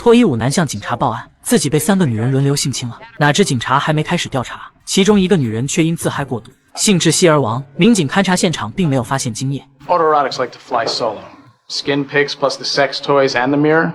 脱衣舞男向警察报案，自己被3个女人轮流性侵了。哪知警察还没开始调查，其中一个女人却因自嗨过度，性窒息而亡。民警勘查现场，并没有发现精液。Autoerotics like to fly solo. Skin pics plus the sex toys and the mirror.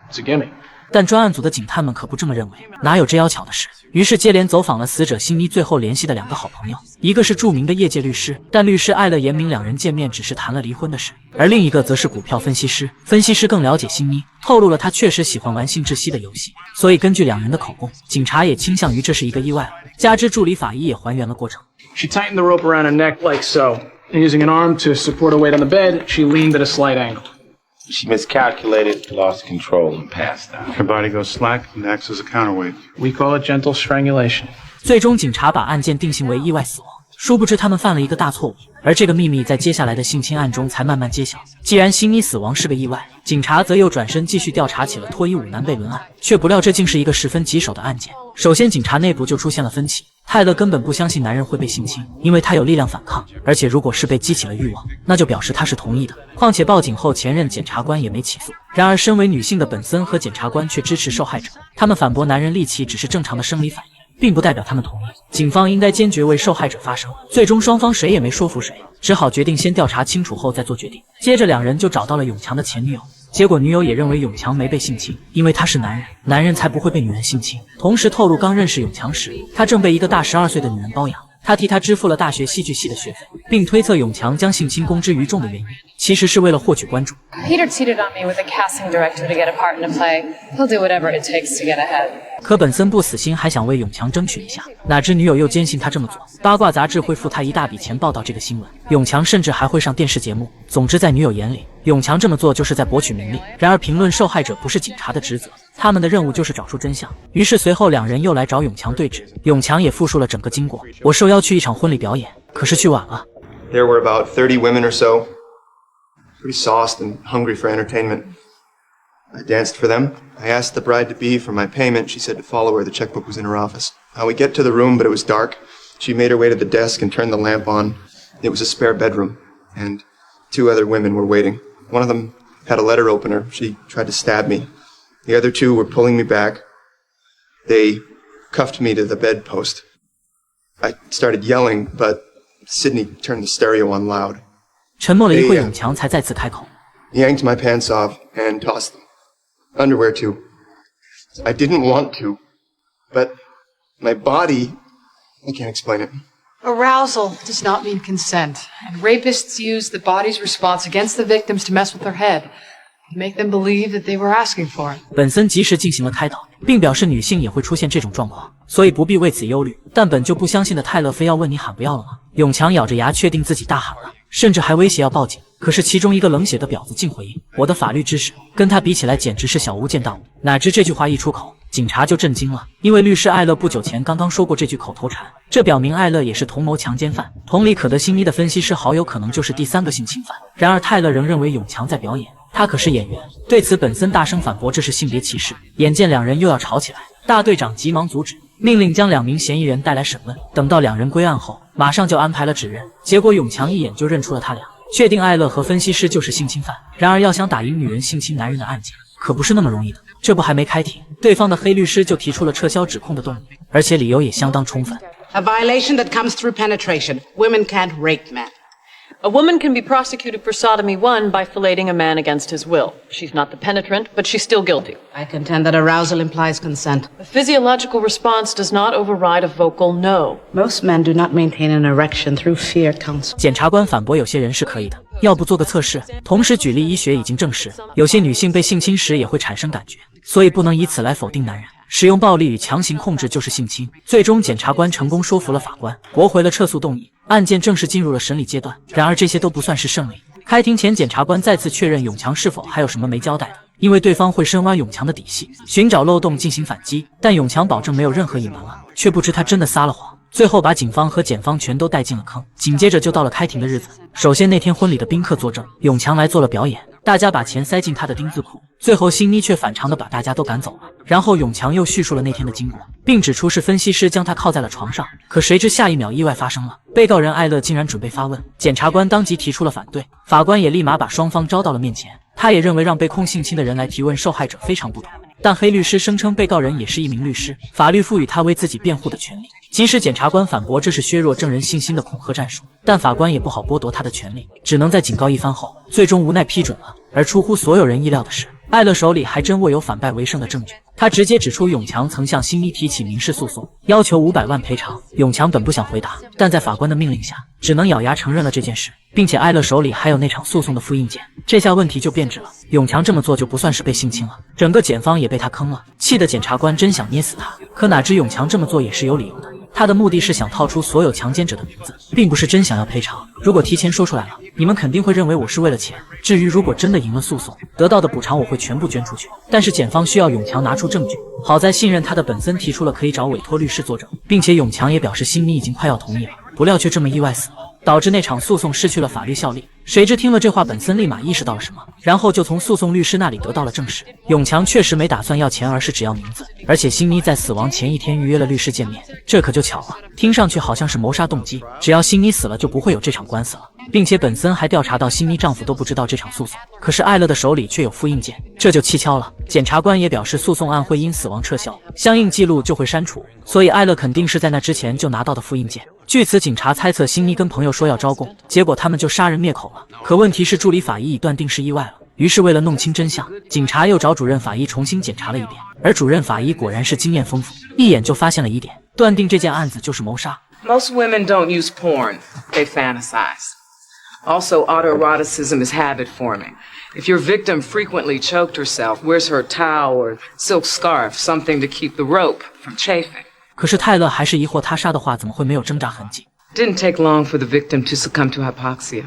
It's a gimme. 但专案组的警探们可不这么认为，哪有这要巧的事？于是接连走访了死者辛妮最后联系的2个好朋友，一个是著名的业界律师，但律师艾勒言明2人见面只是谈了离婚的事，而另一个则是股票分析师。分析师更了解辛妮，透露了他确实喜欢玩性窒息的游戏，所以根据2人的口供，警察也倾向于这是一个意外。加之助理法医也还原了过程。She tightened the rope around her neck like so, and using an arm to support her weight on the bed, she leaned at a slight angle.She miscalculated, lost control, and passed out. Her body goes slack and acts as a counterweight. We call it gentle strangulation. 最终，警察把案件定性为意外死亡。殊不知他们犯了一个大错误，而这个秘密在接下来的性侵案中才慢慢揭晓。既然辛妮死亡是个意外，警察则又转身继续调查起了脱衣舞男被轮案，却不料这竟是一个十分棘手的案件。首先，警察内部就出现了分歧。泰勒根本不相信男人会被性侵，因为他有力量反抗，而且如果是被激起了欲望，那就表示他是同意的。况且报警后，前任检察官也没起诉。然而，身为女性的本森和检察官却支持受害者，他们反驳男人力气只是正常的生理反应，并不代表他们同意。警方应该坚决为受害者发声。最终，双方谁也没说服谁，只好决定先调查清楚后再做决定。接着，2人就找到了永强的前女友。结果女友也认为永强没被性侵，因为他是男人，男人才不会被女人性侵。同时透露，刚认识永强时，他正被一个大12岁的女人包养，他替他支付了大学戏剧系的学费，并推测永强将性侵公之于众的原因，其实是为了获取关注。Peter cheated on me with a casting director to get a part in a play. He'll do whatever it takes to get ahead. 可本森不死心，还想为永强争取一下，哪知女友又坚信他这么做。八卦杂志会付他一大笔钱报道这个新闻，永强甚至还会上电视节目。总之，在女友眼里，永强这么做就是在博取名利。然而，评论受害者不是警察的职责，他们的任务就是找出真相。于是随后2人又来找永强对质，永强也复述了整个经过。我受邀去一场婚礼表演，可是去晚了。There were about 30 women or so, pretty sauced and hungry for entertainment.I danced for them. I asked the bride-to-be for my payment. She said to follow her. The checkbook was in her office. We get to the room, but it was dark. She made her way to the desk and turned the lamp on. It was a spare bedroom, and 2 other women were waiting. One of them had a letter opener. She tried to stab me. The other 2 were pulling me back. They cuffed me to the bedpost. I started yelling, but Sydney turned the stereo on loud. 沉默了一会，永强才再次开口。Yanked my pants off and tossed them.Underwear too. I didn't want to, but my body, I can't explain it. Arousal does not mean consent, and rapists use the body's response against the victims to mess with their head, and make them believe that they were asking for it. 本森及时进行了开导，并表示女性也会出现这种状况，所以不必为此忧虑。但本就不相信的泰勒非要问你喊不要了吗？永强咬着牙确定自己大喊了，甚至还威胁要报警。可是其中一个冷血的婊子竟回应：“我的法律知识跟他比起来简直是小巫见大巫。”哪知这句话一出口，警察就震惊了，因为律师艾勒不久前刚刚说过这句口头禅，这表明艾勒也是同谋强奸犯。同理可得，辛妮的分析师好友可能就是第3个性侵犯。然而泰勒仍认为永强在表演，他可是演员。对此，本森大声反驳这是性别歧视。眼见2人又要吵起来，大队长急忙阻止，命令将2名嫌疑人带来审问。等到2人归案后，马上就安排了指认。结果永强一眼就认出了他俩。确定艾勒和分析师就是性侵犯。然而要想打赢女人性侵男人的案件，可不是那么容易的。这不还没开庭，对方的黑律师就提出了撤销指控的动议，而且理由也相当充分。A violation that comes through penetration. Women can't rape men. A woman can be prosecuted for sodomy 1 by filleting a man against his will. She's not the penetrant, but she's still guilty. I contend that arousal implies consent. A physiological response does not override a vocal no. Most men do not maintain an erection through fear counsel. 检察官反驳有些人是可以的，要不做个测试。同时举例医学已经证实，有些女性被性侵时也会产生感觉，所以不能以此来否定男人。使用暴力与强行控制就是性侵。最终检察官成功说服了法官，驳回了撤诉动议，案件正式进入了审理阶段。然而这些都不算是胜利。开庭前，检察官再次确认永强是否还有什么没交代的，因为对方会深挖永强的底细，寻找漏洞进行反击。但永强保证没有任何隐瞒了，却不知他真的撒了谎。最后把警方和检方全都带进了坑。紧接着就到了开庭的日子。首先那天婚礼的宾客作证，永强来做了表演，大家把钱塞进他的丁字裤。最后辛妮却反常的把大家都赶走了。然后永强又叙述了那天的经过，并指出是分析师将他铐在了床上。可谁知下一秒意外发生了，被告人艾勒竟然准备发问，检察官当即提出了反对，法官也立马把双方招到了面前。他也认为让被控性侵的人来提问受害者非常不妥。但黑律师声称被告人也是一名律师，法律赋予他为自己辩护的权利。即使检察官反驳这是削弱证人信心的恐吓战术，但法官也不好剥夺他的权利，只能在警告一番后，最终无奈批准了。而出乎所有人意料的是，艾勒手里还真握有反败为胜的证据。他直接指出永强曾向新妮提起民事诉讼，要求500万赔偿。永强本不想回答，但在法官的命令下，只能咬牙承认了这件事，并且艾勒手里还有那场诉讼的复印件。这下问题就变质了，永强这么做就不算是被性侵了，整个检方也被他坑了。气得检察官真想捏死他，可哪知永强这么做也是有理由的。他的目的是想套出所有强奸者的名字，并不是真想要赔偿。如果提前说出来了，你们肯定会认为我是为了钱。至于如果真的赢了诉讼，得到的补偿我会全部捐出去。但是检方需要永强拿出证据。好在信任他的本森提出了可以找委托律师作证，并且永强也表示新妮已经快要同意了，不料却这么意外死了，导致那场诉讼失去了法律效力。谁知听了这话，本森立马意识到了什么，然后就从诉讼律师那里得到了证实，永强确实没打算要钱，而是只要名字。而且新妮在死亡前1天预约了律师见面，这可就巧了，听上去好像是谋杀动机。只要新妮死了，就不会有这场官司了。并且本森还调查到新妮丈夫都不知道这场诉讼，可是艾勒的手里却有复印件，这就蹊跷了。检察官也表示诉讼案会因死亡撤销，相应记录就会删除，所以艾勒肯定是在那之前就拿到的复印件。据此，警察猜测新妮跟朋友说要招供，结果他们就杀人灭口了。可问题是助理法医已断定是意外了，于是为了弄清真相，警察又找主任法医重新检查了一遍，而主任法医果然是经验丰富，一眼就发现了疑点，断定这件案子就是谋杀。 Most women don't use porn, they fantasize. Also, autoeroticism is habit forming. If your victim frequently choked herself, wears her towel or silk scarf, something to keep the rope from chafing. 可是泰勒还是疑惑，他杀的话怎么会没有挣扎痕迹？ Didn't take long for the victim to succumb to hypoxia.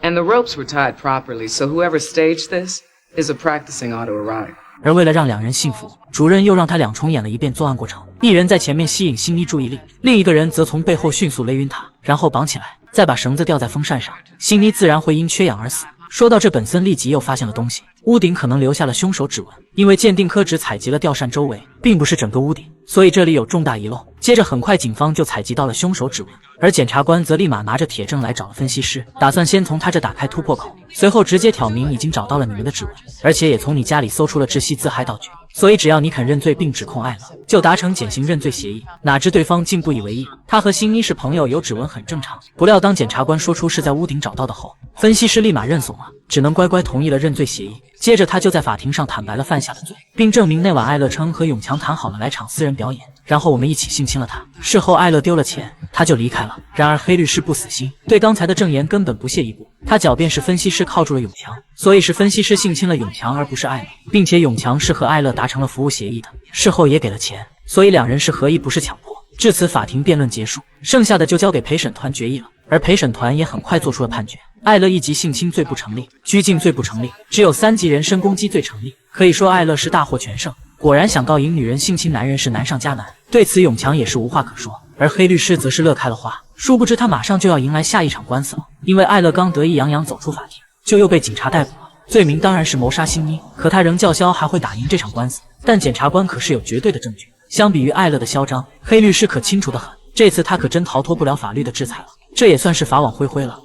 And the ropes were tied properly, so whoever staged this is a practicing autoerotic. 而为了让两人信服，主任又让他两重演了一遍作案过程，一人在前面吸引新妮注意力，另一个人则从背后迅速勒晕她，然后绑起来，再把绳子吊在风扇上，新妮自然会因缺氧而死。说到这，本森立即又发现了东西，屋顶可能留下了凶手指纹，因为鉴定科只采集了吊扇周围，并不是整个屋顶，所以这里有重大遗漏。接着很快警方就采集到了凶手指纹，而检察官则立马拿着铁证来找了分析师，打算先从他这打开突破口，随后直接挑明已经找到了你们的指纹，而且也从你家里搜出了窒息自害道具，所以只要你肯认罪并指控艾勒，就达成减刑认罪协议。哪知对方竟不以为意，他和新妮是朋友，有指纹很正常。不料当检察官说出是在屋顶找到的后，分析师立马认怂了，只能乖乖同意了认罪协议。接着他就在法庭上坦白了犯下的罪，并证明那晚艾勒称和永强谈好了来场私人表演，然后我们一起性侵了他。事后艾勒丢了钱，他就离开了。然而黑律师不死心，对刚才的证言根本不屑一顾，他狡辩是分析师铐住了永强，所以是分析师性侵了永强而不是艾勒，并且永强是和艾勒达成了服务协议的，事后也给了钱，所以两人是合意不是强迫。至此法庭辩论结束，剩下的就交给陪审团决议了。而陪审团也很快做出了判决，艾勒1级性侵罪不成立，拘禁罪不成立，只有3级人身攻击罪成立。可以说艾勒是大获全胜，果然想告赢女人性侵男人是难上加难。对此永强也是无话可说，而黑律师则是乐开了花。殊不知他马上就要迎来下一场官司了，因为艾勒刚得意洋洋走出法庭，就又被警察逮捕了。罪名当然是谋杀新妮，可他仍叫嚣还会打赢这场官司。但检察官可是有绝对的证据，相比于艾勒的嚣张，黑律师可清楚得很，这次他可真逃脱不了法律的制裁了。这也算是法网恢恢了。